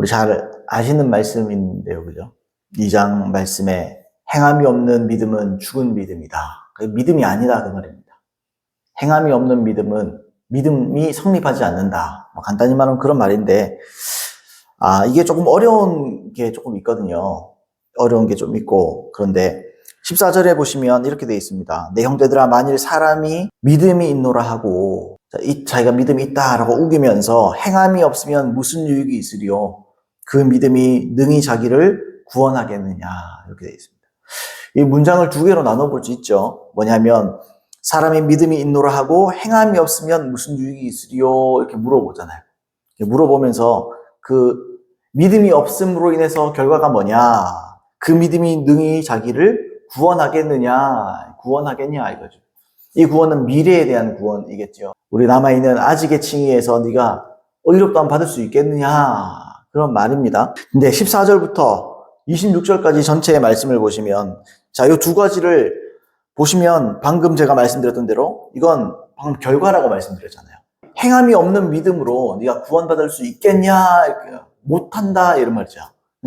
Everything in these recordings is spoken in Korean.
우리 잘 아시는 말씀인데요, 그죠? 2장 말씀에 행함이 없는 믿음은 죽은 믿음이다. 믿음이 아니다, 그 말입니다. 행함이 없는 믿음은 믿음이 성립하지 않는다. 간단히 말하면 그런 말인데, 이게 조금 어려운 게 조금 있거든요. 어려운 게 좀 있고, 그런데 14절에 보시면 이렇게 되어 있습니다. 내 형제들아, 만일 사람이 믿음이 있노라 하고, 자기가 믿음이 있다라고 우기면서 행함이 없으면 무슨 유익이 있으리요? 그 믿음이 능히 자기를 구원하겠느냐, 이렇게 되어 있습니다. 이 문장을 두 개로 나눠볼 수 있죠. 뭐냐면 사람이 믿음이 있노라 하고 행함이 없으면 무슨 유익이 있으리요? 이렇게 물어보잖아요. 이렇게 물어보면서 그 믿음이 없음으로 인해서 결과가 뭐냐? 그 믿음이 능히 자기를 구원하겠느냐? 구원하겠냐 이거죠. 이 구원은 미래에 대한 구원이겠죠. 우리 남아있는 아직의 칭의에서 네가 의롭다함 받을 수 있겠느냐? 그런 말입니다. 근데 14절부터 26절까지 전체의 말씀을 보시면, 자, 이 두 가지를 보시면 방금 제가 말씀드렸던 대로 이건 방금 결과라고 말씀드렸잖아요. 행함이 없는 믿음으로 네가 구원받을 수 있겠냐? 못한다, 이런 말이죠.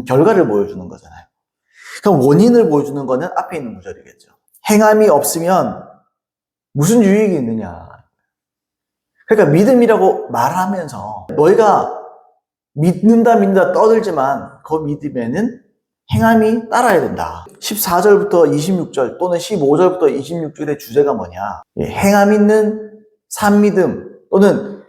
결과를 보여주는 거잖아요. 그럼 원인을 보여주는 거는 앞에 있는 구절이겠죠. 행함이 없으면 무슨 유익이 있느냐? 그러니까 믿음이라고 말하면서 너희가 믿는다 떠들지만 그 믿음에는 행함이 따라야 된다. 14절부터 26절 또는 15절부터 26절의 주제가 뭐냐? 행함 있는 산 믿음 또는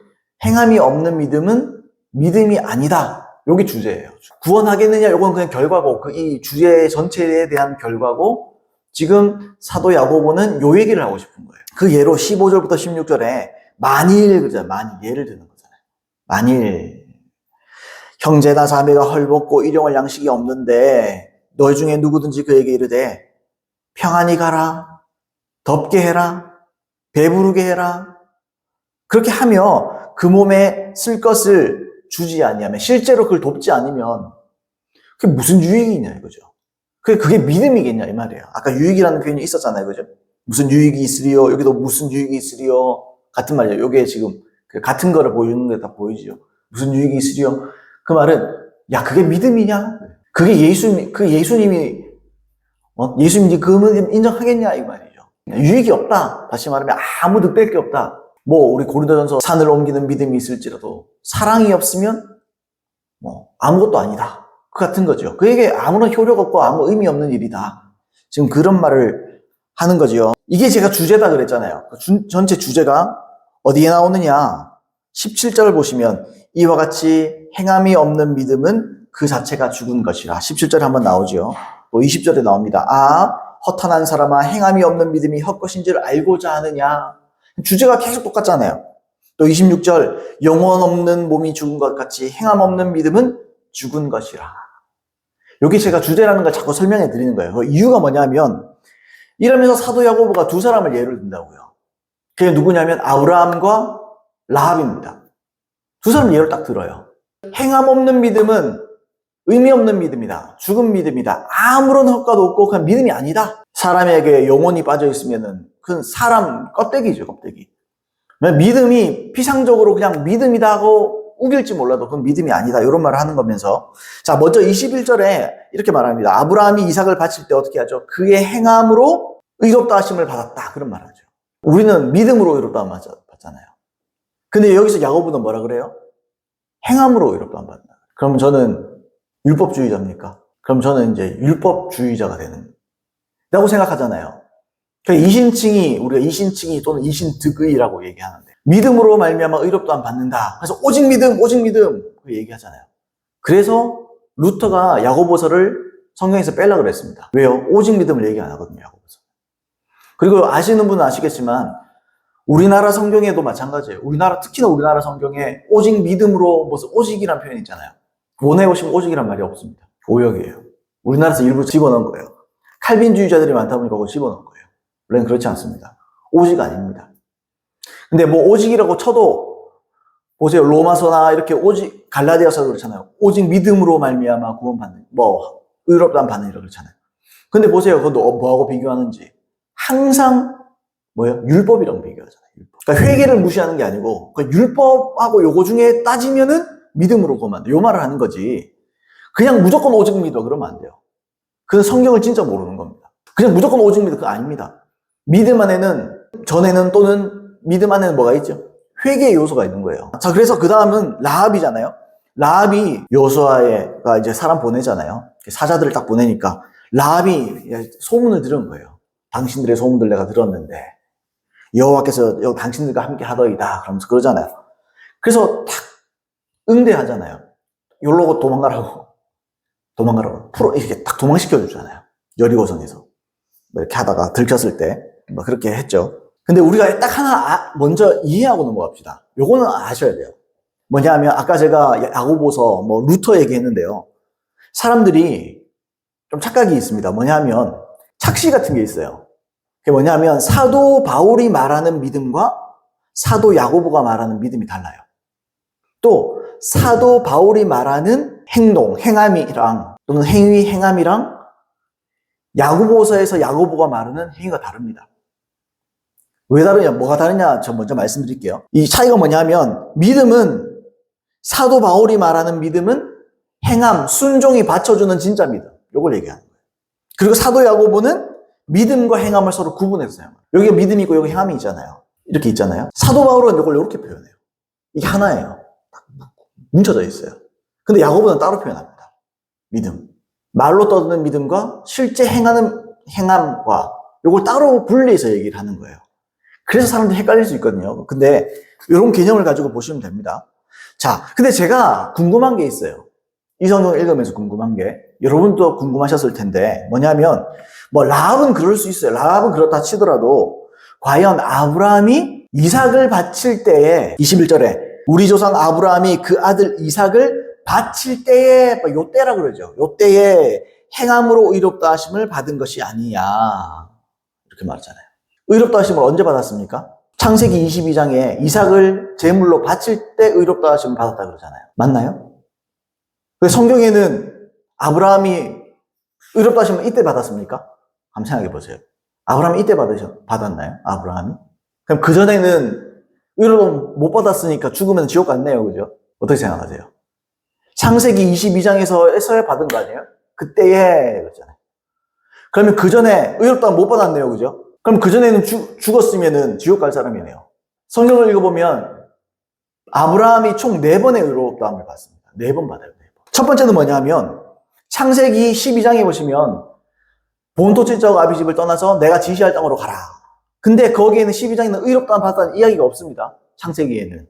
행함이 없는 믿음은 믿음이 아니다. 여기 주제예요. 구원하겠느냐? 이건 그냥 결과고, 이 주제 전체에 대한 결과고, 지금 사도 야고보는 요 얘기를 하고 싶은 거예요. 그 예로 15절부터 16절에 만일, 그죠? 만일, 예를 드는 거잖아요. 만일 형제나 자매가 헐벗고 일용할 양식이 없는데 너희 중에 누구든지 그에게 이르되 평안히 가라, 덥게 해라, 배부르게 해라, 그렇게 하며 그 몸에 쓸 것을 주지 아니하면, 실제로 그걸 돕지 않으면 그게 무슨 유익이냐 이거죠. 그게 믿음이겠냐 이 말이에요. 아까 유익이라는 표현이 있었잖아요, 그죠? 무슨 유익이 있으리요? 여기도 무슨 유익이 있으리요? 같은 말이에요. 이게 지금 같은 거를 보여주는 게 다 보이죠. 무슨 유익이 있으리요? 그 말은, 야, 그게 믿음이냐? 그게 예수님이 그 믿음 인정하겠냐? 이 말이죠. 유익이 없다. 다시 말하면 아무 득될 게 없다. 우리 고린도전서 산을 옮기는 믿음이 있을지라도 사랑이 없으면 아무것도 아니다. 그 같은 거죠. 그에게 아무런 효력 없고 아무 의미 없는 일이다. 지금 그런 말을 하는 거죠. 이게 제가 주제다 그랬잖아요. 전체 주제가 어디에 나오느냐? 17절을 보시면 이와 같이 행함이 없는 믿음은 그 자체가 죽은 것이라. 17절에 한번 나오죠. 또 20절에 나옵니다. 허탄한 사람아, 행함이 없는 믿음이 헛것인 줄 알고자 하느냐. 주제가 계속 똑같잖아요. 또 26절, 영혼 없는 몸이 죽은 것 같이 행함 없는 믿음은 죽은 것이라. 여기 제가 주제라는 걸 자꾸 설명해 드리는 거예요. 그 이유가 뭐냐면, 이러면서 사도 야고보가 두 사람을 예를 든다고요. 그게 누구냐면 아브라함과 라합입니다. 두 사람 예를 딱 들어요. 행함 없는 믿음은 의미 없는 믿음이다. 죽은 믿음이다. 아무런 효과도 없고 그냥 믿음이 아니다. 사람에게 영혼이 빠져 있으면은 그건 사람 껍데기죠, 껍데기. 믿음이 피상적으로 그냥 믿음이다 하고 우길지 몰라도 그건 믿음이 아니다. 이런 말을 하는 거면서, 자, 먼저 21절에 이렇게 말합니다. 아브라함이 이삭을 바칠 때 어떻게 하죠? 그의 행함으로 의롭다 하심을 받았다. 그런 말 하죠. 우리는 믿음으로 의롭다 하심을 받잖아요. 근데 여기서 야고보는 뭐라 그래요? 행함으로 의롭다 하심을 받는다. 그럼 저는 율법주의자입니까? 그럼 저는 이제 율법주의자가 되는 라고 생각하잖아요. 우리가 이신칭의 또는 이신득의라고 얘기하는데, 믿음으로 말미암아 의롭다함 받는다. 그래서 오직 믿음 그 얘기하잖아요. 그래서 루터가 야고보서를 성경에서 빼려고 그랬습니다. 왜요? 오직 믿음을 얘기 안 하거든요, 야고보서. 그리고 아시는 분은 아시겠지만 우리나라 성경에도 마찬가지예요. 특히나 우리나라 성경에 오직 믿음으로 무슨 오직이라는 표현이 있잖아요. 원어에 보시면 오직이란 말이 없습니다. 오역이에요. 우리나라에서 일부 집어넣은 거예요. 칼빈주의자들이 많다 보니까 그거 집어넣은 거예요. 원래는 그렇지 않습니다. 오직 아닙니다. 근데 오직이라고 쳐도 보세요. 로마서나 이렇게 오직, 갈라디아서도 그렇잖아요. 오직 믿음으로 말미암아 구원받는, 의롭다함 받는 이라고 그렇잖아요. 근데 보세요. 그것도 뭐하고 비교하는지. 항상 율법이랑 비교하잖아요. 율법. 그러니까 회개를 무시하는 게 아니고 율법하고 요거 중에 따지면은 믿음으로 구원한다. 요 말을 하는 거지. 그냥 무조건 오직 믿어 그러면 안 돼요. 그건 성경을 진짜 모르는 겁니다. 그냥 무조건 오직 믿어 그거 아닙니다. 믿음 안에는 전에는 또는 믿음 안에는 뭐가 있죠? 회개의 요소가 있는 거예요. 자, 그래서 그 다음은 라합이잖아요. 라합이 여호수아가 이제 사람 보내잖아요. 사자들을 딱 보내니까 라합이 소문을 들은 거예요. 당신들의 소문들 내가 들었는데 여호와께서 당신들과 함께 하더이다 그러면서 그러잖아요. 그래서 딱 응대하잖아요. 여기로 도망가라고 이렇게 딱 도망시켜 주잖아요. 여리고성에서 이렇게 하다가 들켰을 때 뭐 그렇게 했죠. 근데 우리가 딱 하나 먼저 이해하고 넘어갑시다. 요거는 아셔야 돼요. 뭐냐면 아까 제가 야고보서 뭐 루터 얘기했는데요. 사람들이 좀 착각이 있습니다. 뭐냐면 착시 같은 게 있어요. 그게 뭐냐면 사도 바울이 말하는 믿음과 사도 야고보가 말하는 믿음이 달라요. 또 사도 바울이 말하는 행동, 행함이랑 또는 행위, 행함이랑 야고보서에서 야고보가 말하는 행위가 다릅니다. 왜 다르냐, 뭐가 다르냐, 저 먼저 말씀드릴게요. 이 차이가 뭐냐면, 믿음은, 사도 바울이 말하는 믿음은 행함, 순종이 받쳐주는 진짜 믿음. 요걸 얘기하는 거예요. 그리고 사도 야고보는 믿음과 행함을 서로 구분해서 사용해요. 여기가 믿음이 있고 여기 행함이 있잖아요. 이렇게 있잖아요. 사도 바울은 이걸 이렇게 표현해요. 이게 하나예요. 뭉쳐져 있어요. 근데 야고보는 따로 표현합니다. 믿음. 말로 떠드는 믿음과 실제 행하는 행함과 요걸 따로 분리해서 얘기를 하는 거예요. 그래서 사람들이 헷갈릴 수 있거든요. 근데 이런 개념을 가지고 보시면 됩니다. 자, 근데 제가 궁금한 게 있어요. 이 성경을 읽으면서 궁금한 게 여러분도 궁금하셨을 텐데 뭐냐면 뭐 라합은 그럴 수 있어요. 라합은 그렇다 치더라도 과연 아브라함이 이삭을 바칠 때에 21절에 우리 조상 아브라함이 그 아들 이삭을 바칠 때에 요 때라고 그러죠. 요 때에 행함으로 의롭다 하심을 받은 것이 아니냐 이렇게 말하잖아요. 의롭다 하심을 언제 받았습니까? 창세기 22장에 이삭을 제물로 바칠 때 의롭다 하심을 받았다 그러잖아요. 맞나요? 성경에는 아브라함이 의롭다 하심을 이때 받았습니까? 한번 생각해 보세요. 아브라함이 이때 받았나요? 아브라함이? 그럼 그전에는 의롭다 못 받았으니까 죽으면 지옥 갔네요. 그죠? 어떻게 생각하세요? 창세기 22장에서야 받은 거 아니에요? 그때에 그랬잖아요. 그러면 그전에 의롭다 못 받았네요. 그죠? 그럼 그전에는 죽었으면은 지옥 갈 사람이네요. 성경을 읽어보면 아브라함이 총 4번의 의롭다함을 받습니다. 4번 받아요. 4번. 첫 번째는 뭐냐면 창세기 12장에 보시면 본토지적 아비집을 떠나서 내가 지시할 땅으로 가라. 근데 거기에는 12장에는 의롭다함 받았다는 이야기가 없습니다. 창세기에는.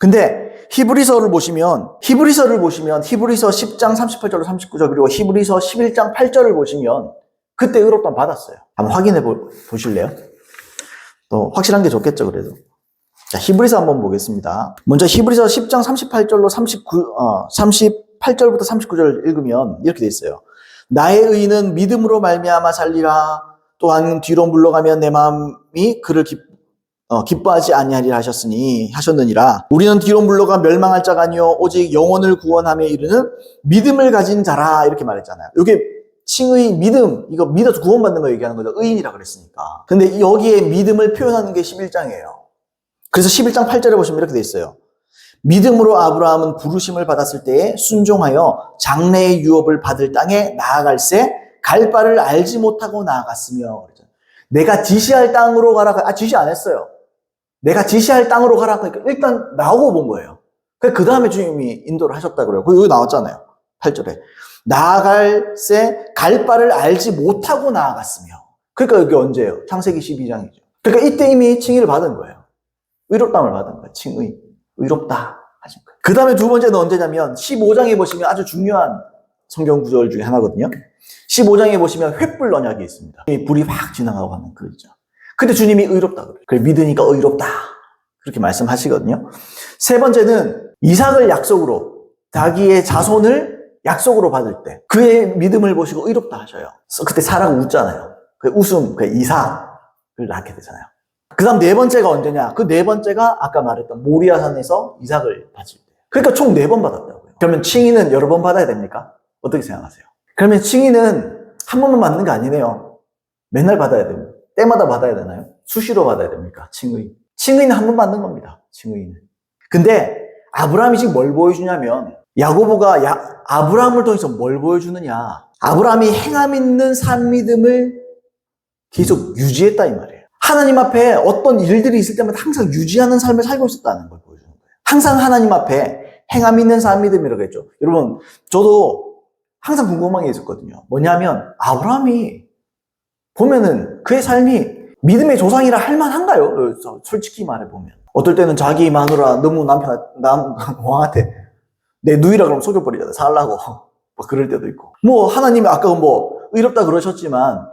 근데 히브리서를 보시면 히브리서 10장 38절로 39절 그리고 히브리서 11장 8절을 보시면 그때 의롭다함 받았어요. 한번 확인해 보실래요? 또 확실한 게 좋겠죠, 그래도. 자, 히브리서 한번 보겠습니다. 먼저 히브리서 10장 38절로 38절부터 39절을 읽으면 이렇게 돼 있어요. 나의 의는 믿음으로 말미암아 살리라. 또한 뒤로 물러가면 내 마음이 그를 기뻐하지 아니하리라 하셨느니라. 우리는 뒤로 물러가 멸망할 자가 아니요 오직 영혼을 구원함에 이르는 믿음을 가진 자라 이렇게 말했잖아요. 이게 칭의 믿음, 이거 믿어서 구원받는 거 얘기하는 거죠. 의인이라 그랬으니까. 근데 여기에 믿음을 표현하는 게 11장이에요. 그래서 11장 8절에 보시면 이렇게 돼 있어요. 믿음으로 아브라함은 부르심을 받았을 때에 순종하여 장래의 유업을 받을 땅에 나아갈새 갈 바를 알지 못하고 나아갔으며. 내가 지시할 땅으로 가라. 지시 안 했어요. 내가 지시할 땅으로 가라. 그러니까 일단 나오고 본 거예요. 그 다음에 주님이 인도를 하셨다 그래요. 여기 나왔잖아요. 8절에. 나아갈새 갈 바를 알지 못하고 나아갔으며. 그러니까 여기 언제예요? 창세기 12장이죠. 그러니까 이때 이미 칭의를 받은 거예요. 의롭다함을 받은 거예요. 칭의. 의롭다 하신 거예요. 그 다음에 두 번째는 언제냐면 15장에 보시면 아주 중요한 성경 구절 중에 하나거든요. 15장에 보시면 횃불 언약이 있습니다. 불이 확 지나가고 가는 그거죠. 근데 주님이 의롭다 그래요. 그래 믿으니까 의롭다 그렇게 말씀하시거든요. 세 번째는 이삭을 약속으로 자기의 자손을 약속으로 받을 때 그의 믿음을 보시고 의롭다 하셔요. 그때 사라가 웃잖아요. 그 웃음, 그 이삭을 낳게 되잖아요. 그 다음 네 번째가 언제냐? 그 네 번째가 아까 말했던 모리아산에서 이삭을 바칠 때. 그러니까 총 4번 받았다고요. 그러면 칭의는 여러 번 받아야 됩니까? 어떻게 생각하세요? 그러면 칭의는 한 번만 받는 게 아니네요. 맨날 받아야 됩니다. 때마다 받아야 되나요? 수시로 받아야 됩니까? 칭의는 한 번 받는 겁니다. 칭의는. 근데 아브라함이 지금 뭘 보여주냐면 야고보가 아브라함을 통해서 뭘 보여주느냐? 아브라함이 행함 있는 산 믿음을 계속 유지했다 이 말이에요. 하나님 앞에 어떤 일들이 있을 때마다 항상 유지하는 삶을 살고 있었다는 걸 보여주는 거예요. 항상 하나님 앞에 행함 있는 산 믿음이라고 했죠. 여러분, 저도 항상 궁금한 게 있었거든요. 뭐냐면 아브라함이 보면은 그의 삶이 믿음의 조상이라 할 만한가요? 솔직히 말해보면. 어떨 때는 자기 마누라 너무 왕한테 내 누이라 그러면 속여버리잖아요. 살라고. 뭐 그럴 때도 있고. 뭐 하나님이 아까 뭐 의롭다 그러셨지만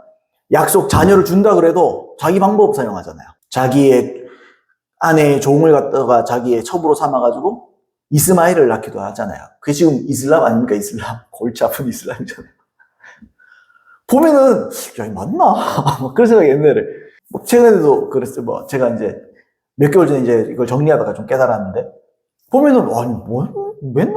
약속 자녀를 준다 그래도 자기 방법 사용하잖아요. 자기의 아내의 종을 갖다가 자기의 첩으로 삼아가지고 이스마엘을 낳기도 하잖아요. 그게 지금 이슬람 아닙니까? 이슬람. 골치 아픈 이슬람이잖아요. 보면은, 야, 이 맞나? 그런 생각이 옛날에. 최근에도 그랬어요. 뭐, 제가 이제 몇 개월 전에 이제 이걸 정리하다가 좀 깨달았는데, 보면은, 아니, 맨날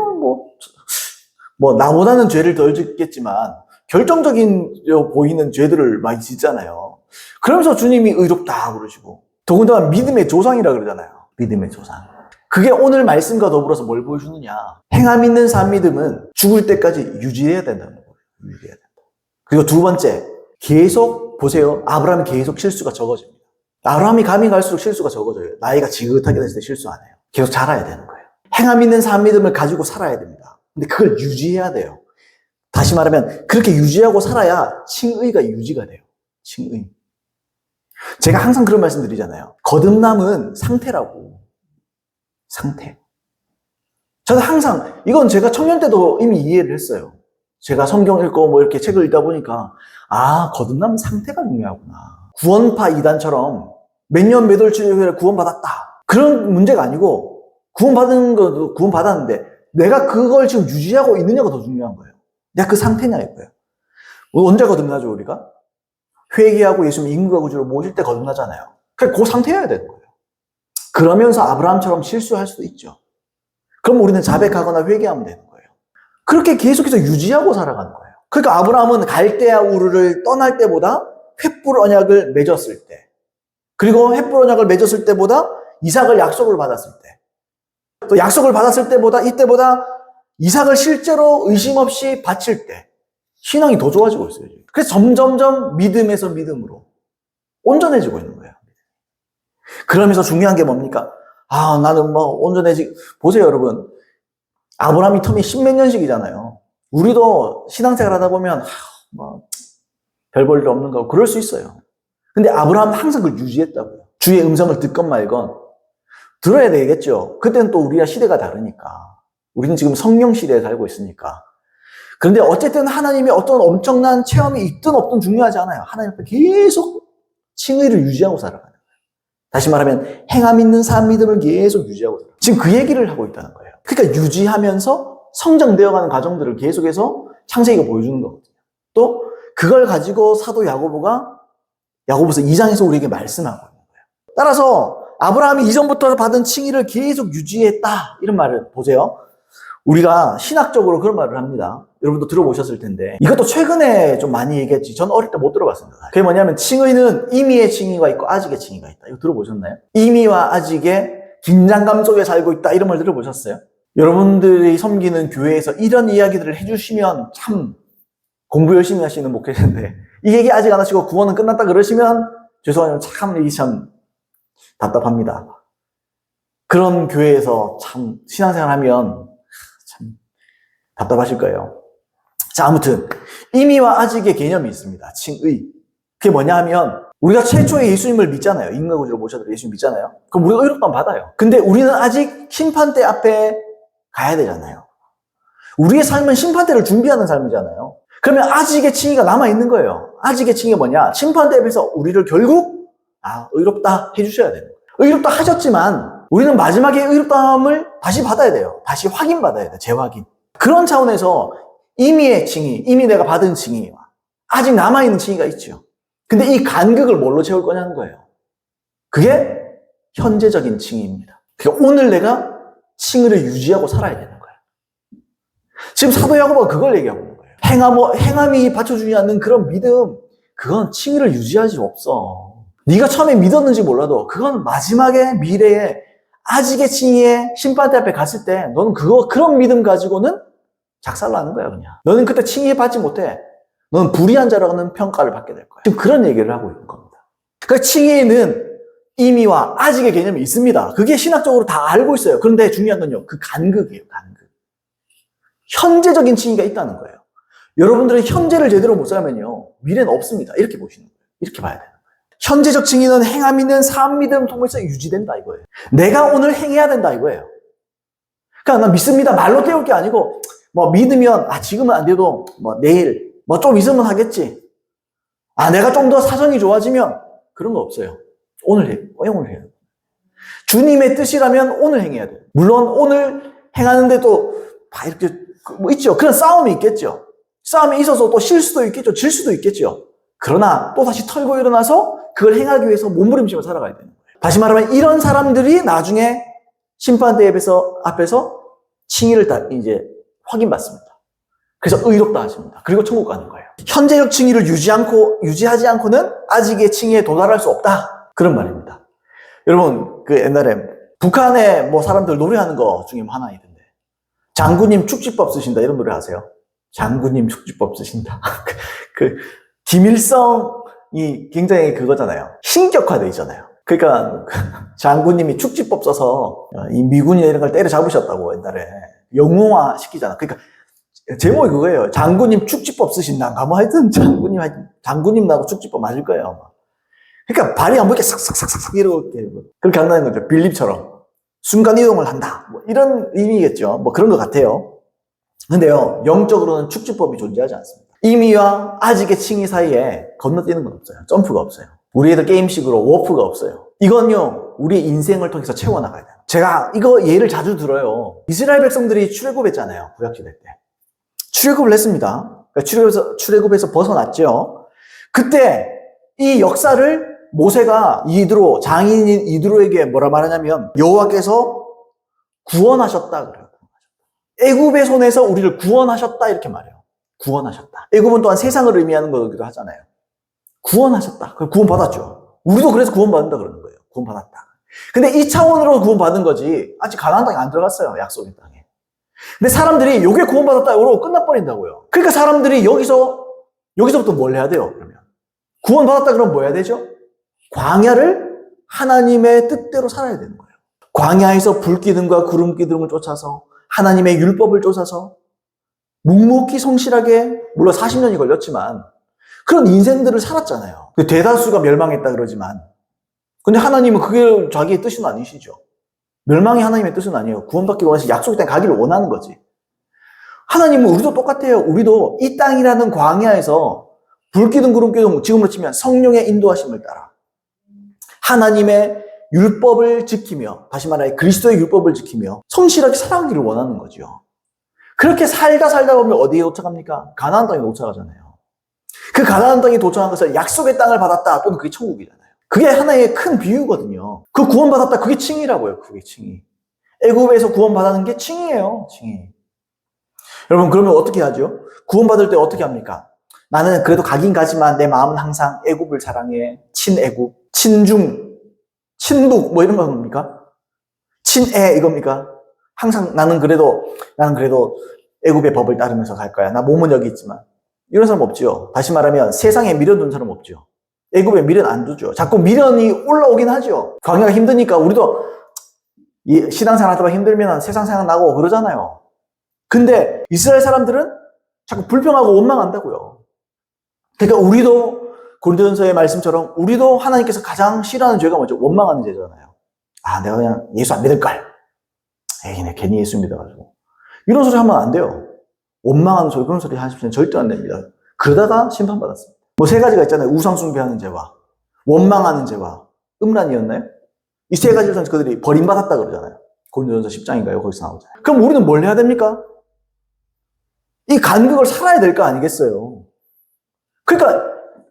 나보다는 죄를 덜 짓겠지만, 결정적인 보이는 죄들을 많이 짓잖아요. 그러면서 주님이 의롭다 그러시고, 더군다나 믿음의 조상이라 그러잖아요. 믿음의 조상. 그게 오늘 말씀과 더불어서 뭘 보여주느냐. 행함 있는 산 믿음은 죽을 때까지 유지해야 된다는 거예요. 유지해야 된다. 그리고 두 번째, 계속 보세요. 아브라함이 계속 실수가 적어집니다. 아브라함이 감이 갈수록 실수가 적어져요. 나이가 지긋하게 됐을 때 실수 안 해요. 계속 자라야 되는 거예요. 행함 있는 산 믿음을 가지고 살아야 됩니다. 근데 그걸 유지해야 돼요. 다시 말하면 그렇게 유지하고 살아야 칭의가 유지가 돼요. 칭의. 제가 항상 그런 말씀 드리잖아요. 거듭남은 상태라고. 상태. 저는 항상, 이건 제가 청년 때도 이미 이해를 했어요. 제가 성경 읽고 뭐 이렇게 책을 읽다 보니까, 거듭남은 상태가 중요하구나. 구원파 이단처럼 몇 년 몇 월 후에 구원받았다. 그런 문제가 아니고, 구원받은 것도 구원받았는데, 내가 그걸 지금 유지하고 있느냐가 더 중요한 거예요. 내가 그 상태냐 이거예요. 언제 거듭나죠, 우리가? 회개하고 예수님 인구가 구주로 모실 때 거듭나잖아요. 그 상태여야 되는 거예요. 그러면서 아브라함처럼 실수할 수도 있죠. 그럼 우리는 자백하거나 회개하면 되는 거예요. 그렇게 계속해서 유지하고 살아가는 거예요. 그러니까 아브라함은 갈대아 우르를 떠날 때보다 횃불 언약을 맺었을 때, 그리고 횃불 언약을 맺었을 때보다 이삭을 약속을 받았을 때, 또 약속을 받았을 때보다 이때보다 이삭을 실제로 의심 없이 바칠 때 신앙이 더 좋아지고 있어요. 그래서 점점점 믿음에서 믿음으로 온전해지고 있는 거예요. 그러면서 중요한 게 뭡니까? 나는 보세요, 여러분. 아브라함이 텀이 10몇 년씩이잖아요. 우리도 신앙생활 하다 보면, 별 볼 일 없는 거, 그럴 수 있어요. 근데 아브라함은 항상 그걸 유지했다고요. 주의 음성을 듣건 말건, 들어야 되겠죠. 그때는 또 우리가 시대가 다르니까. 우리는 지금 성령 시대에 살고 있으니까. 그런데 어쨌든 하나님이 어떤 엄청난 체험이 있든 없든 중요하지 않아요. 하나님 앞에 계속 칭의를 유지하고 살아가는 거예요. 다시 말하면 행함 있는 산 믿음을 계속 유지하고 살아가요. 지금 그 얘기를 하고 있다는 거예요. 그러니까 유지하면서 성장되어가는 과정들을 계속해서 창세기가 보여주는 거거든요. 또 그걸 가지고 사도 야고보서 2장에서 우리에게 말씀하고 있는 거예요. 따라서 아브라함이 이전부터 받은 칭의를 계속 유지했다. 이런 말을 보세요. 우리가 신학적으로 그런 말을 합니다. 여러분도 들어보셨을 텐데 이것도 최근에 좀 많이 얘기했지. 전 어릴 때 못 들어봤습니다. 그게 뭐냐면 칭의는 임의의 칭의가 있고 아직의 칭의가 있다. 이거 들어보셨나요? 임의와 아직의 긴장감 속에 살고 있다. 이런 말 들어보셨어요? 여러분들이 섬기는 교회에서 이런 이야기들을 해주시면 참 공부 열심히 하시는 목회자인데 이 얘기 아직 안 하시고 구원은 끝났다 그러시면 죄송하지만 참 답답합니다. 그런 교회에서 참 신앙생활 하면 참 답답하실 거예요. 자, 아무튼 임의와 아직의 개념이 있습니다. 칭의. 그게 뭐냐 하면 우리가 최초에 예수님을 믿잖아요. 인간구주로 모셔서 예수님 믿잖아요. 그럼 우리가 의롭다면 받아요. 근데 우리는 아직 심판대 앞에 가야 되잖아요. 우리의 삶은 심판대를 준비하는 삶이잖아요. 그러면 아직의 칭의가 남아있는 거예요. 아직의 칭의가 뭐냐? 심판대 앞에서 우리를 결국 의롭다 해주셔야 되는 거예요. 의롭다 하셨지만 우리는 마지막에 의롭다함을 다시 받아야 돼요. 다시 확인받아야 돼요. 재확인. 그런 차원에서 임의의 칭의, 이미 내가 받은 칭의와 아직 남아있는 칭의가 있죠. 근데 이 간극을 뭘로 채울 거냐는 거예요. 그게 현재적인 칭의입니다. 그러니까 오늘 내가 칭의를 유지하고 살아야 되는 거예요. 지금 사도 야고보가 그걸 얘기하고 있는 거예요. 행함이 받쳐주지 않는 그런 믿음, 그건 칭의를 유지할 수 없어. 네가 처음에 믿었는지 몰라도 그건 마지막에 미래에 아직의 칭의의 심판대 앞에 갔을 때 너는 그런 믿음 가지고는 작살나는 거야, 그냥. 너는 그때 칭의 받지 못해. 너는 불의한 자라는 평가를 받게 될 거야. 지금 그런 얘기를 하고 있는 겁니다. 그 칭의에는 임의와 아직의 개념이 있습니다. 그게 신학적으로 다 알고 있어요. 그런데 중요한 건요, 그 간극이에요, 간극. 현재적인 칭의가 있다는 거예요. 여러분들은 현재를 제대로 못 살면요, 미래는 없습니다. 이렇게 보시는 거예요. 이렇게 봐야 되는 거예요. 현재적 칭의는 행함 있는 삶 믿음 통해서 유지된다 이거예요. 내가 오늘 행해야 된다 이거예요. 그러니까 난 믿습니다. 말로 때울 게 아니고 뭐 믿으면 지금은 안 돼도 뭐 내일 뭐 좀 있으면 하겠지. 내가 좀 더 사정이 좋아지면 그런 거 없어요. 오늘 해야 돼요. 주님의 뜻이라면 오늘 행해야 돼요. 물론 오늘 행하는데도 이렇게 뭐 있죠. 그런 싸움이 있겠죠. 싸움이 있어서 또 실 수도 있겠죠. 질 수도 있겠죠. 그러나 또 다시 털고 일어나서 그걸 행하기 위해서 몸부림치며 살아가야 되는 거예요. 다시 말하면 이런 사람들이 나중에 심판대 앞에서 칭의를 이제 확인받습니다. 그래서 의롭다 하십니다. 그리고 천국 가는 거예요. 현재적 칭의를 유지하지 않고는 아직의 칭의에 도달할 수 없다. 그런 말입니다. 여러분, 그 옛날에 북한에 뭐 사람들 노래하는 거 중에 하나 있던데. 장군님 축지법 쓰신다. 이런 노래 아세요? 장군님 축지법 쓰신다. 김일성이 굉장히 그거잖아요. 신격화되어 있잖아요. 그러니까 장군님이 축지법 써서 이 미군이나 이런 걸 때려잡으셨다고 옛날에 영웅화 시키잖아. 그러니까 제목이 그거예요. 장군님 축지법 쓰신다. 뭐 하여튼 장군님 나고 축지법 맞을 거예요. 그러니까 발이 안 보이게 싹싹싹싹 이렇게 그렇게 한다는 거죠. 빌립처럼 순간 이동을 한다. 뭐 이런 의미겠죠. 뭐 그런 것 같아요. 근데요, 영적으로는 축지법이 존재하지 않습니다. 임의와 아직의 칭의 사이에 건너뛰는 건 없어요. 점프가 없어요. 우리 애들 게임식으로 워프가 없어요. 이건요, 우리의 인생을 통해서 채워나가야 돼요. 제가 이거 예를 자주 들어요. 이스라엘 백성들이 출애굽했잖아요. 구약시대 때. 출애굽을 했습니다. 그러니까 출애굽에서 벗어났죠. 그때 이 역사를 모세가 장인인 이드로에게 뭐라 말하냐면 여호와께서 구원하셨다 그래요. 애굽의 손에서 우리를 구원하셨다 이렇게 말해요. 구원하셨다. 애굽은 또한 세상을 의미하는 거기도 하잖아요. 구원하셨다. 구원받았죠. 우리도 그래서 구원받는다 그러는 거예요. 구원받았다. 근데 이 차원으로 구원받은 거지 아직 가나안 땅에 안 들어갔어요. 약속의 땅에. 근데 사람들이 요게 구원받았다 이러고 끝나버린다고요. 그러니까 사람들이 여기서부터 뭘 해야 돼요? 그러면 구원받았다 그러면 뭐 해야 되죠? 광야를 하나님의 뜻대로 살아야 되는 거예요. 광야에서 불기둥과 구름기둥을 쫓아서 하나님의 율법을 쫓아서 묵묵히 성실하게 물론 40년이 걸렸지만 그런 인생들을 살았잖아요. 대다수가 멸망했다 그러지만 근데 하나님은 그게 자기의 뜻은 아니시죠. 멸망이 하나님의 뜻은 아니에요. 구원받기 원해서 약속의 땅에 가기를 원하는 거지. 하나님은 우리도 똑같아요. 우리도 이 땅이라는 광야에서 불기둥 구름기둥 지금으로 치면 성령의 인도하심을 따라 하나님의 율법을 지키며 다시 말하여 그리스도의 율법을 지키며 성실하게 살아가기를 원하는 거죠. 그렇게 살다 보면 어디에 도착합니까? 가나안 땅에 도착하잖아요. 그 가나안 땅에 도착한 것은 약속의 땅을 받았다 또는 그게 천국이잖아요. 그게 하나의 큰 비유거든요. 그 구원받았다 그게 칭의라고요. 그게 칭의. 애굽에서 구원받는 게 칭의예요. 칭의. 여러분 그러면 어떻게 하죠? 구원받을 때 어떻게 합니까? 나는 그래도 가긴 가지만 내 마음은 항상 애굽을 사랑해. 친애굽, 친중, 친북 뭐 이런 겁니까? 친애 이겁니까? 항상 나는 그래도 애굽의 법을 따르면서 갈 거야. 나 몸은 여기 있지만. 이런 사람 없죠. 다시 말하면 세상에 미련 둔 사람 없죠. 애굽에 미련 안 두죠. 자꾸 미련이 올라오긴 하죠. 광야가 힘드니까 우리도 신앙생활 하다가 힘들면 세상 생각 나고 그러잖아요. 근데 이스라엘 사람들은 자꾸 불평하고 원망한다고요. 그러니까 우리도 고린도전서의 말씀처럼 우리도 하나님께서 가장 싫어하는 죄가 뭐죠? 원망하는 죄잖아요. 내가 그냥 예수 안 믿을걸. 내 괜히 예수 믿어가지고. 이런 소리 하면 안 돼요. 원망하는 소리, 그런 소리 하시면 절대 안 됩니다. 그러다가 심판받았습니다. 뭐 세 가지가 있잖아요. 우상숭배하는 죄와 원망하는 죄와 음란이었나요? 이 세 가지를 그들이 버림받았다 그러잖아요. 고린도전서 10장인가요? 거기서 나오잖아요. 그럼 우리는 뭘 해야 됩니까? 이 간극을 살아야 될 거 아니겠어요? 그러니까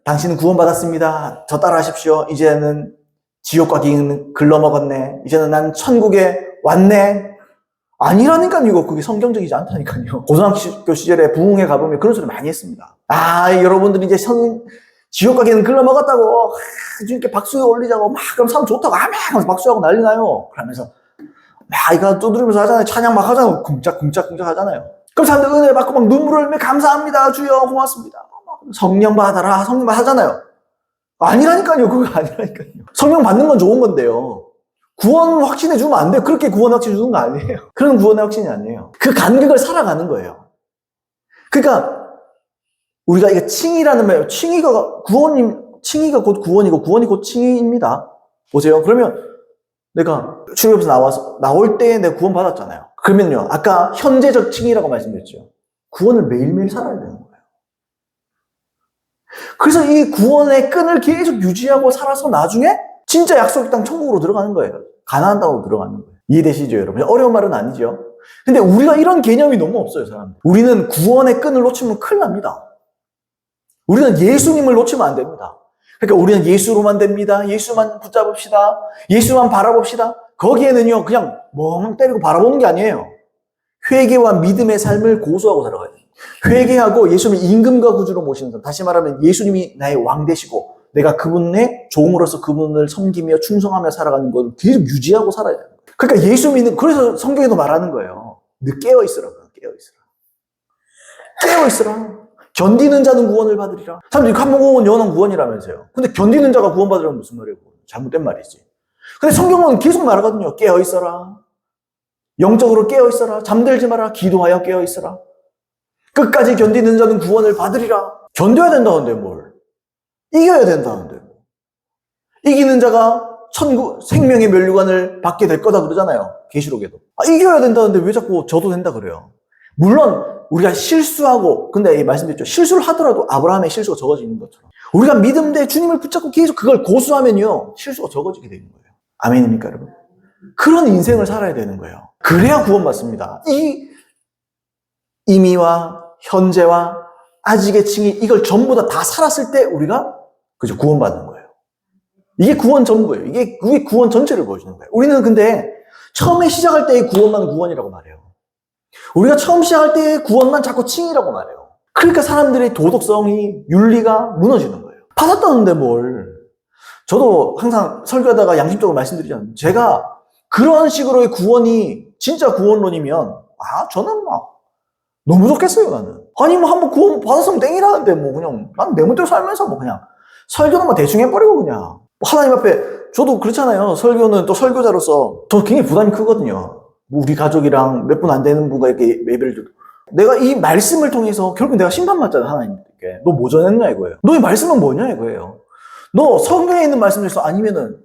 당신은 구원받았습니다. 저 따라하십시오. 이제는 지옥과 기는 글러먹었네. 이제는 난 천국에 왔네. 아니라니까요. 이거 그게 성경적이지 않다니까요. 고등학교 시절에 부흥회 가보면 그런 소리 많이 했습니다. 여러분들이 이제 지옥 가기는 글러먹었다고 주님께 박수 올리자고 막 그럼 사람 좋다고 아멘 하면서 박수하고 난리 나요. 그러면서 이거 두드리면서 하잖아요. 찬양 막 하잖아요. 쿵짝쿵짝 하잖아요. 그럼 사람들 은혜 받고 막 눈물을 흘리며 감사합니다. 주여 고맙습니다. 성령 받아라. 성령 하잖아요. 아니라니까요. 그거 아니라니까요. 성령 받는 건 좋은 건데요. 구원 확신해 주면 안 돼요. 그렇게 구원 확신 주는 거 아니에요. 그런 구원의 확신이 아니에요. 그 간격을 살아가는 거예요. 그러니까 우리가 이게 칭의라는 말, 칭의가 곧 구원이고 구원이 곧 칭의입니다. 보세요. 그러면 내가 출애굽에서 나올 때 내가 구원 받았잖아요. 그러면요, 아까 현재적 칭의라고 말씀드렸죠. 구원을 매일매일 살아야 되는 거예요. 그래서 이 구원의 끈을 계속 유지하고 살아서 나중에 진짜 약속의 땅 천국으로 들어가는 거예요. 가나안 땅으로 들어가는 거예요. 이해되시죠, 여러분? 어려운 말은 아니죠. 근데 우리가 이런 개념이 너무 없어요, 사람들. 우리는 구원의 끈을 놓치면 큰일 납니다. 우리는 예수님을 놓치면 안 됩니다. 그러니까 우리는 예수로만 됩니다. 예수만 붙잡읍시다. 예수만 바라봅시다. 거기에는요, 그냥 멍 때리고 바라보는 게 아니에요. 회개와 믿음의 삶을 고수하고 살아가야 돼요. 회개하고 예수님을 임금과 구주로 모시는 사람. 다시 말하면 예수님이 나의 왕 되시고 내가 그분의 종으로서 그분을 섬기며 충성하며 살아가는 걸 계속 유지하고 살아야 돼요. 그러니까 예수 믿는, 그래서 성경에도 말하는 거예요. 너 깨어있으라. 깨어있으라. 견디는 자는 구원을 받으리라. 사람들이 한국은 영원한 구원이라면서요. 근데 견디는 자가 구원받으라면 무슨 말이에요? 잘못된 말이지. 근데 성경은 계속 말하거든요. 깨어있어라. 영적으로 깨어있어라. 잠들지 마라. 기도하여 깨어있어라. 끝까지 견디는 자는 구원을 받으리라. 견뎌야 된다는데 뭘. 이겨야 된다는데 뭐. 이기는 자가 생명의 면류관을 받게 될 거다 그러잖아요. 계시록에도. 이겨야 된다는데 왜 자꾸 져도 된다 그래요. 물론 우리가 실수하고, 근데 말씀드렸죠. 실수를 하더라도 아브라함의 실수가 적어지는 것처럼 우리가 믿음대 주님을 붙잡고 계속 그걸 고수하면요, 실수가 적어지게 되는 거예요. 아멘입니까, 여러분? 그런 인생을 살아야 되는 거예요. 그래야 구원받습니다. 이 임의와 현재와 아직의 칭의, 이걸 전부 다 살았을 때 우리가 그죠, 구원받는 거예요. 이게 구원 전부예요. 이게 구원 전체를 보여주는 거예요. 우리는 근데 처음에 시작할 때의 구원만 구원이라고 말해요. 우리가 처음 시작할 때의 구원만 자꾸 칭의라고 말해요. 그러니까 사람들의 도덕성이, 윤리가 무너지는 거예요. 받았다는데 뭘. 저도 항상 설교하다가 양심적으로 말씀드리잖아요. 제가 그런 식으로의 구원이 진짜 구원론이면 저는 막 너무 좋겠어요, 나는. 아니 뭐 한번 구원 받았으면 땡이라는데 뭐 그냥 난 내 멋대로 살면서 뭐 그냥 설교는 뭐 대충 해버리고 그냥 하나님 앞에, 저도 그렇잖아요. 설교는 또 설교자로서 저 굉장히 부담이 크거든요. 우리 가족이랑 몇 분 안 되는 분과 이렇게 예배를 드리고, 내가 이 말씀을 통해서 결국 내가 심판받잖아, 하나님께. 너 뭐 전했냐 이거예요. 너의 말씀은 뭐냐 이거예요. 너 성경에 있는 말씀에서 아니면은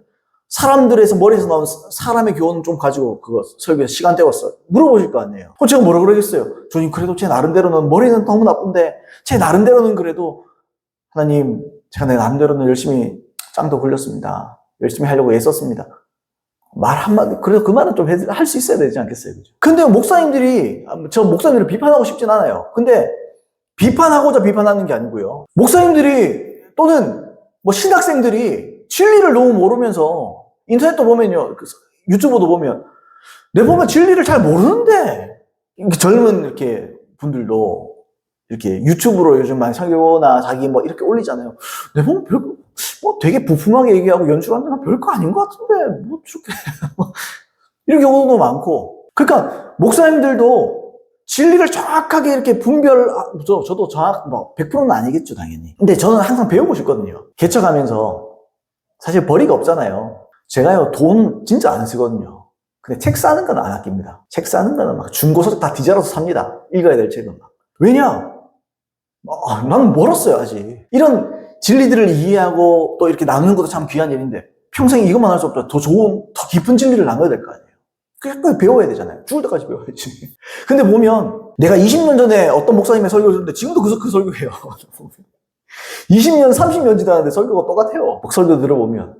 사람들에서 머리에서 나온 사람의 교훈 좀 가지고 그거 설교에서 시간 때웠어. 물어보실 거 아니에요. 제가 뭐라 그러겠어요? 주님, 그래도 제 나름대로는 머리는 너무 나쁜데 제 나름대로는 그래도 하나님, 제가 내 나름대로는 열심히 짱도 굴렸습니다. 열심히 하려고 애썼습니다. 말 한마디, 그래도 그 말은 좀 할 수 있어야 되지 않겠어요? 그죠? 근데 목사님들이, 저 목사님들을 비판하고 싶진 않아요. 근데 비판하고자 비판하는 게 아니고요. 목사님들이 또는 뭐 신학생들이 진리를 너무 모르면서 인터넷도 보면요, 유튜브도 보면 내 보면 진리를 잘 모르는데 젊은 이렇게 분들도 이렇게 유튜브로 요즘 많이 설교나 자기 뭐 이렇게 올리잖아요. 내 보면 별거 뭐 되게 부품하게 얘기하고 연출하면 별거 아닌 것 같은데 뭐 저렇게 이런 경우도 많고. 그러니까 목사님들도 진리를 정확하게 이렇게 저도 뭐 100%는 아니겠죠, 당연히. 근데 저는 항상 배우고 싶거든요. 개척하면서 사실 벌이가 없잖아요. 제가요, 돈 진짜 안 쓰거든요. 근데 책 사는 건 안 아낍니다. 책 사는 거는 막 중고서 다 뒤져서 삽니다. 읽어야 될 책은 막. 왜냐? 나는 멀었어요, 아직. 이런 진리들을 이해하고 또 이렇게 나누는 것도 참 귀한 일인데 평생 이것만 할 수 없죠. 더 좋은, 더 깊은 진리를 나눠야 될 거 아니에요. 그걸 배워야 되잖아요. 죽을 때까지 배워야지. 근데 보면 내가 20년 전에 어떤 목사님의 설교를 듣는데 지금도 그 설교해요. 20년, 30년 지났는데 설교가 똑같아요. 설교 들어보면.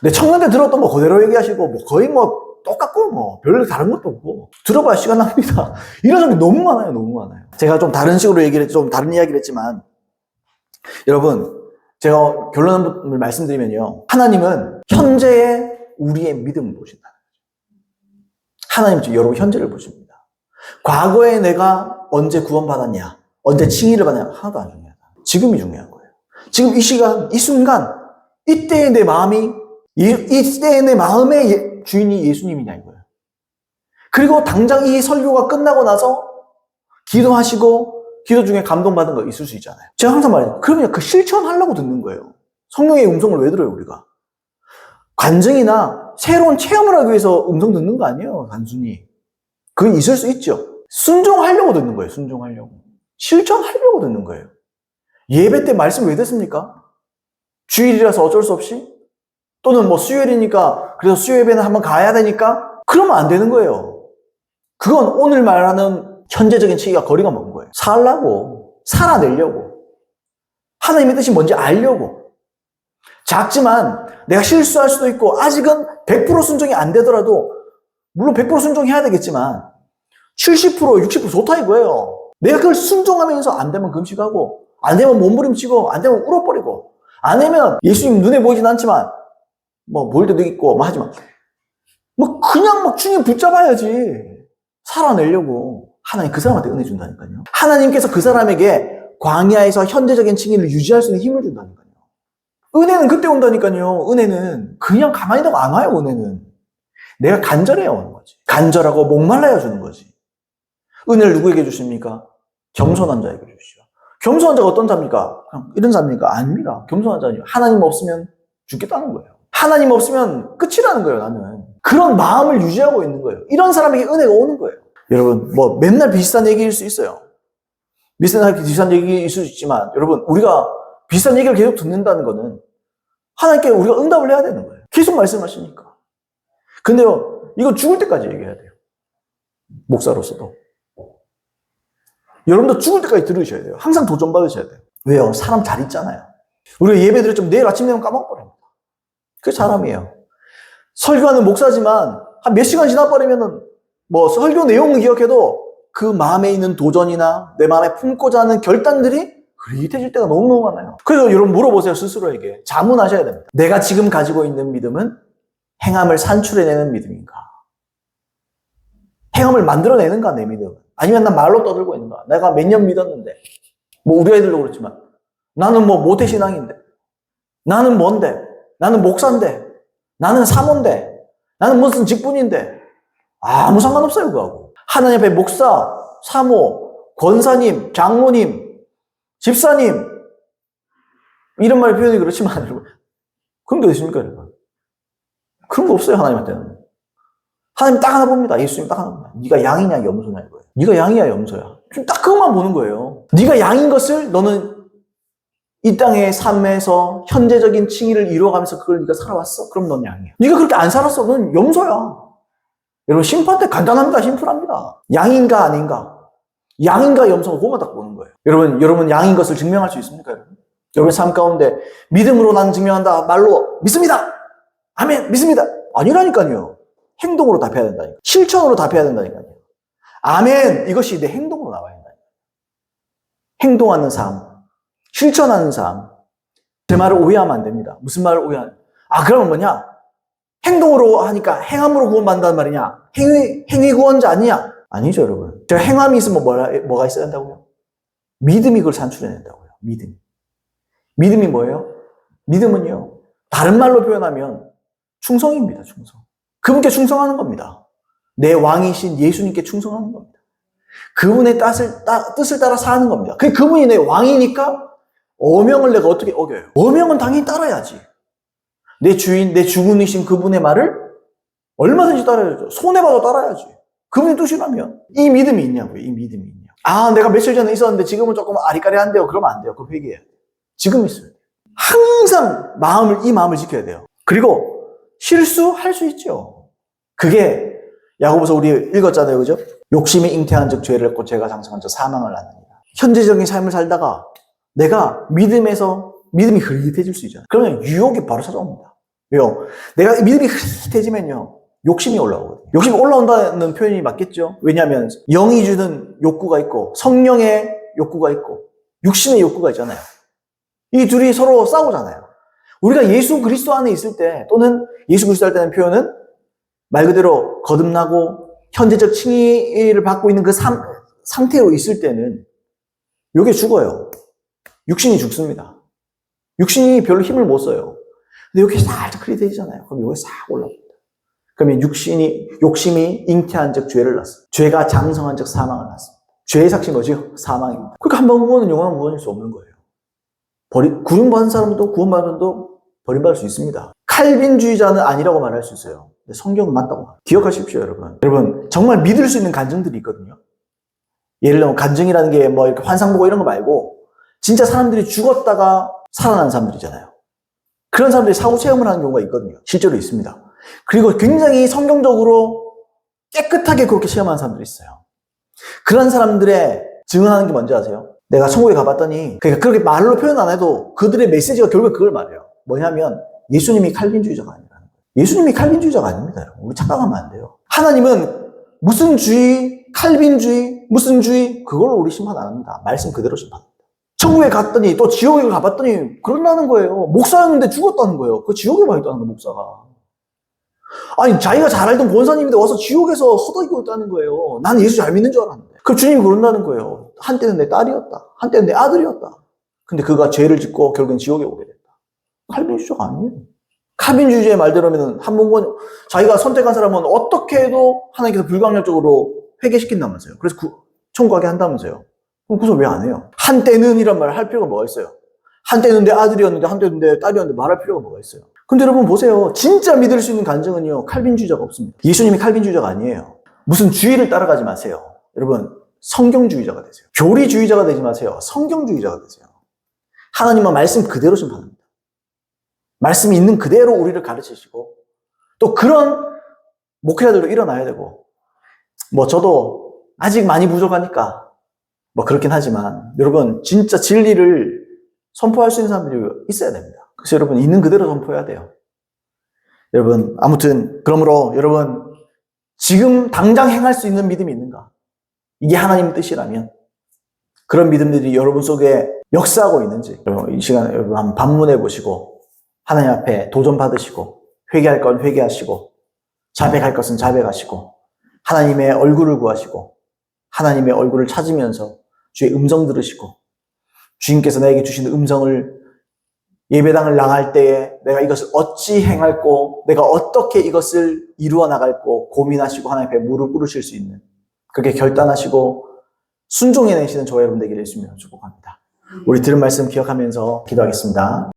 내 청년때 들었던 거 그대로 얘기하시고 뭐 거의 뭐 똑같고 뭐 별로 다른 것도 없고 들어봐야 시간 납니다. 이런 설교 너무 많아요. 너무 많아요. 제가 좀 다른 식으로 좀 다른 이야기를 했지만 여러분, 제가 결론을 말씀드리면요. 하나님은 현재의 우리의 믿음을 보신다. 하나님 여러분 현재를 보십니다. 과거에 내가 언제 구원받았냐, 언제 칭의를 받았냐 하나도 안 중요하다. 지금이 중요한 거예요. 지금 이 시간, 이 순간, 이때의 내 마음이, 이때의 내 마음의 주인이 예수님이냐 이거예요. 그리고 당장 이 설교가 끝나고 나서 기도하시고 기도 중에 감동받은 거 있을 수 있잖아요. 제가 항상 말해요. 그러면 그 실천하려고 듣는 거예요. 성령의 음성을 왜 들어요, 우리가? 간증이나 새로운 체험을 하기 위해서 음성 듣는 거 아니에요, 단순히. 그게 있을 수 있죠. 순종하려고 듣는 거예요, 순종하려고. 실천하려고 듣는 거예요. 예배 때 말씀 왜 듣습니까? 주일이라서 어쩔 수 없이? 또는 뭐 수요일이니까 그래서 수요 예배는 한번 가야 되니까? 그러면 안 되는 거예요. 그건 오늘 말하는 현재적인 치기가 거리가 먼 거예요. 살라고, 살아내려고, 하나님의 뜻이 뭔지 알려고. 작지만 내가 실수할 수도 있고 아직은 100% 순종이 안 되더라도 물론 100% 순종해야 되겠지만 70%, 60% 좋다 이거예요. 내가 그걸 순종하면서 안 되면 금식하고 안 되면 몸부림치고 안 되면 울어버리고 안 되면 예수님 눈에 보이진 않지만 뭐 보일 때도 있고 뭐 하지만 뭐 그냥 막 주님 붙잡아야지. 살아내려고. 하나님 그 사람한테 은혜 준다니까요. 하나님께서 그 사람에게 광야에서 현재적인 칭의를 유지할 수 있는 힘을 준다니까요. 은혜는 그때 온다니까요. 은혜는 그냥 가만히 있다고 안 와요. 은혜는 내가 간절해야 오는 거지. 간절하고 목말라야 주는 거지. 은혜를 누구에게 주십니까? 겸손한 자에게 주시오. 겸손한 자가 어떤 자입니까? 그냥 이런 자입니까? 아닙니다. 겸손한 자는 하나님 없으면 죽겠다는 거예요. 하나님 없으면 끝이라는 거예요. 나는 그런 마음을 유지하고 있는 거예요. 이런 사람에게 은혜가 오는 거예요. 여러분 뭐 맨날 비슷한 얘기일 수 있어요. 맨날 비슷한 얘기일 수 있지만 여러분 우리가 비슷한 얘기를 계속 듣는다는 거는 하나님께 우리가 응답을 해야 되는 거예요. 계속 말씀하시니까. 근데요 이거 죽을 때까지 얘기해야 돼요. 목사로서도. 여러분도 죽을 때까지 들으셔야 돼요. 항상 도전받으셔야 돼요. 왜요? 사람 잘 있잖아요. 우리가 예배 드렸지만 내일 아침 되면 까먹어버립니다. 그게 사람이에요. 설교하는 목사지만 한 몇 시간 지나버리면은 뭐 설교 내용은 기억해도 그 마음에 있는 도전이나 내 마음에 품고자 하는 결단들이 흐릿해질 때가 너무너무 많아요. 그래서 여러분 물어보세요. 스스로에게. 자문하셔야 됩니다. 내가 지금 가지고 있는 믿음은 행함을 산출해내는 믿음인가? 행함을 만들어내는가 내 믿음은? 아니면 난 말로 떠들고 있는가? 내가 몇 년 믿었는데 뭐 우리 아이들도 그렇지만 나는 뭐 모태신앙인데 나는 뭔데? 나는 목사인데 나는 사모인데 나는 무슨 직분인데 아무 상관없어요 그거하고. 하나님 앞에 목사, 사모, 권사님, 장로님, 집사님 이런 말 표현이 그렇지만 여러분 그런 게 어디 있습니까 여러분? 그런 거 없어요 하나님한테는. 하나님 딱 하나 봅니다. 예수님 딱 하나 봅니다. 네가 양이냐 염소냐 이거예요. 네가 양이야 염소야. 지금 딱 그것만 보는 거예요. 네가 양인 것을 너는 이 땅의 삶에서 현재적인 칭의를 이루어가면서 그걸 네가 살아왔어? 그럼 넌 양이야. 네가 그렇게 안 살았어? 넌 염소야. 여러분 심판 때 간단합니다. 심플합니다. 양인가 아닌가? 양인가 염소가 그것만 딱 보는 거예요. 여러분 양인 것을 증명할 수 있습니까? 여러분 삶 가운데 믿음으로 나는 증명한다. 말로 믿습니다. 아멘 믿습니다. 아니라니까요. 행동으로 답해야 된다니까. 실천으로 답해야 된다니까요. 아멘 이것이 내 행동으로 나와야 된다니까. 행동하는 삶, 실천하는 삶. 제 말을 오해하면 안 됩니다. 무슨 말을 오해하냐? 그러면 뭐냐? 행동으로 하니까 행함으로 구원받는다는 말이냐? 행위 구원자 아니냐? 아니죠 여러분. 제가 행함이 있으면 뭐가 있어야 된다고요? 믿음이 그걸 산출해낸다고요. 믿음이 뭐예요? 믿음은요 다른 말로 표현하면 충성입니다. 충성. 그분께 충성하는 겁니다. 내 왕이신 예수님께 충성하는 겁니다. 그분의 뜻을 따라 사는 겁니다. 그분이 내 왕이니까 어명을 내가 어떻게 어겨요? 어명은 당연히 따라야지. 내 주인, 내 주군이신 그분의 말을 얼마든지 따라야죠. 손해봐도 따라야지. 그분의 뜻이라면. 이 믿음이 있냐고요. 이 믿음이 있냐고. 내가 며칠 전에 있었는데 지금은 조금 아리까리한데요. 그러면 안 돼요. 그럼 회개해야 돼요. 지금 있어요. 항상 이 마음을 지켜야 돼요. 그리고 실수할 수 있죠. 그게 야고보서 우리 읽었잖아요. 그죠? 욕심이 잉태한 즉 죄를 했고 죄가 장성한 즉 사망을 낳느니라. 현재적인 삶을 살다가 내가 믿음이 흐릿해질 수 있잖아요. 그러면 유혹이 바로 찾아옵니다. 왜요? 내가 믿음이 흐릿해지면요. 욕심이 올라오거든요. 욕심이 올라온다는 표현이 맞겠죠? 왜냐하면 영이 주는 욕구가 있고 성령의 욕구가 있고 육신의 욕구가 있잖아요. 이 둘이 서로 싸우잖아요. 우리가 예수 그리스도 안에 있을 때 또는 예수 그리스도 할 때는 표현은 말 그대로 거듭나고 현재적 칭의를 받고 있는 그 상태로 있을 때는 이게 죽어요. 육신이 죽습니다. 육신이 별로 힘을 못 써요. 근데 여기 살짝 흐릿해지잖아요. 그럼 여기 싹 올라옵니다. 그러면 욕심이 잉태한 즉 죄를 낳습니다. 죄가 장성한 즉 사망을 낳습니다. 죄의 삭시 뭐지? 사망입니다. 그러니까 한 번 구원은 영원한 구원일 수 없는 거예요. 구원받은 사람도 구원받은 사람도 버림받을 수 있습니다. 칼빈주의자는 아니라고 말할 수 있어요. 근데 성경은 맞다고 말해요. 기억하십시오, 여러분. 여러분, 정말 믿을 수 있는 간증들이 있거든요. 예를 들면 간증이라는 게 뭐 이렇게 환상 보고 이런 거 말고 진짜 사람들이 죽었다가 살아난 사람들이잖아요. 그런 사람들이 사후 체험을 하는 경우가 있거든요. 실제로 있습니다. 그리고 굉장히 성경적으로 깨끗하게 그렇게 체험하는 사람들이 있어요. 그런 사람들의 증언하는 게 뭔지 아세요? 내가 천국에 가봤더니, 그러니까 그렇게 말로 표현 안 해도 그들의 메시지가 결국 그걸 말해요. 뭐냐면 예수님이 칼빈주의자가 아니라는 거예요. 예수님이 칼빈주의자가 아닙니다. 우리 착각하면 안 돼요. 하나님은 무슨 주의, 칼빈주의, 무슨 주의, 그걸로 우리 심판 안 합니다. 말씀 그대로 심판합니다. 천국에 갔더니 또 지옥에 가봤더니 그런다는 거예요. 목사였는데 죽었다는 거예요. 그 지옥에 와 있다는 거예요, 목사가. 아니, 자기가 잘 알던 권사님인데 와서 지옥에서 허덕이고 있다는 거예요. 난 예수 잘 믿는 줄 알았는데. 그 주님이 그런다는 거예요. 한때는 내 딸이었다. 한때는 내 아들이었다. 근데 그가 죄를 짓고 결국엔 지옥에 오게 됐다. 칼빈주의자가 아니에요. 칼빈주의자의 말대로면 자기가 선택한 사람은 어떻게 해도 하나님께서 불가항력적으로 회개시킨다면서요. 그래서 천국 가게 한다면서요. 그럼 그래서 왜 안 해요? 한때는 이런 말을 할 필요가 뭐가 있어요? 한때는 내 아들이었는데 한때는 내 딸이었는데 말할 필요가 뭐가 있어요? 근데 여러분 보세요. 진짜 믿을 수 있는 간증은요, 칼빈주의자가 없습니다. 예수님이 칼빈주의자가 아니에요. 무슨 주의를 따라가지 마세요. 여러분, 성경주의자가 되세요. 교리주의자가 되지 마세요. 성경주의자가 되세요. 하나님은 말씀 그대로 심판합니다. 말씀이 있는 그대로 우리를 가르치시고 또 그런 목회자들도 일어나야 되고, 뭐 저도 아직 많이 부족하니까 뭐 그렇긴 하지만 여러분 진짜 진리를 선포할 수 있는 사람들이 있어야 됩니다. 그래서 여러분 있는 그대로 선포해야 돼요. 여러분 아무튼 그러므로 여러분 지금 당장 행할 수 있는 믿음이 있는가? 이게 하나님의 뜻이라면 그런 믿음들이 여러분 속에 역사하고 있는지 이 시간에 여러분 한번 반문해 보시고 하나님 앞에 도전 받으시고 회개할 건 회개하시고 자백할 것은 자백하시고 하나님의 얼굴을 구하시고 하나님의 얼굴을 찾으면서 주의 음성 들으시고 주님께서 나에게 주시는 음성을 예배당을 나갈 때에 내가 이것을 어찌 행할꼬 내가 어떻게 이것을 이루어 나갈꼬 고민하시고 하나님 앞에 무릎 꿇으실 수 있는 그렇게 결단하시고 순종해내시는 저와 여러분 되기를 예수님으로 축복합니다. 우리 들은 말씀 기억하면서 기도하겠습니다.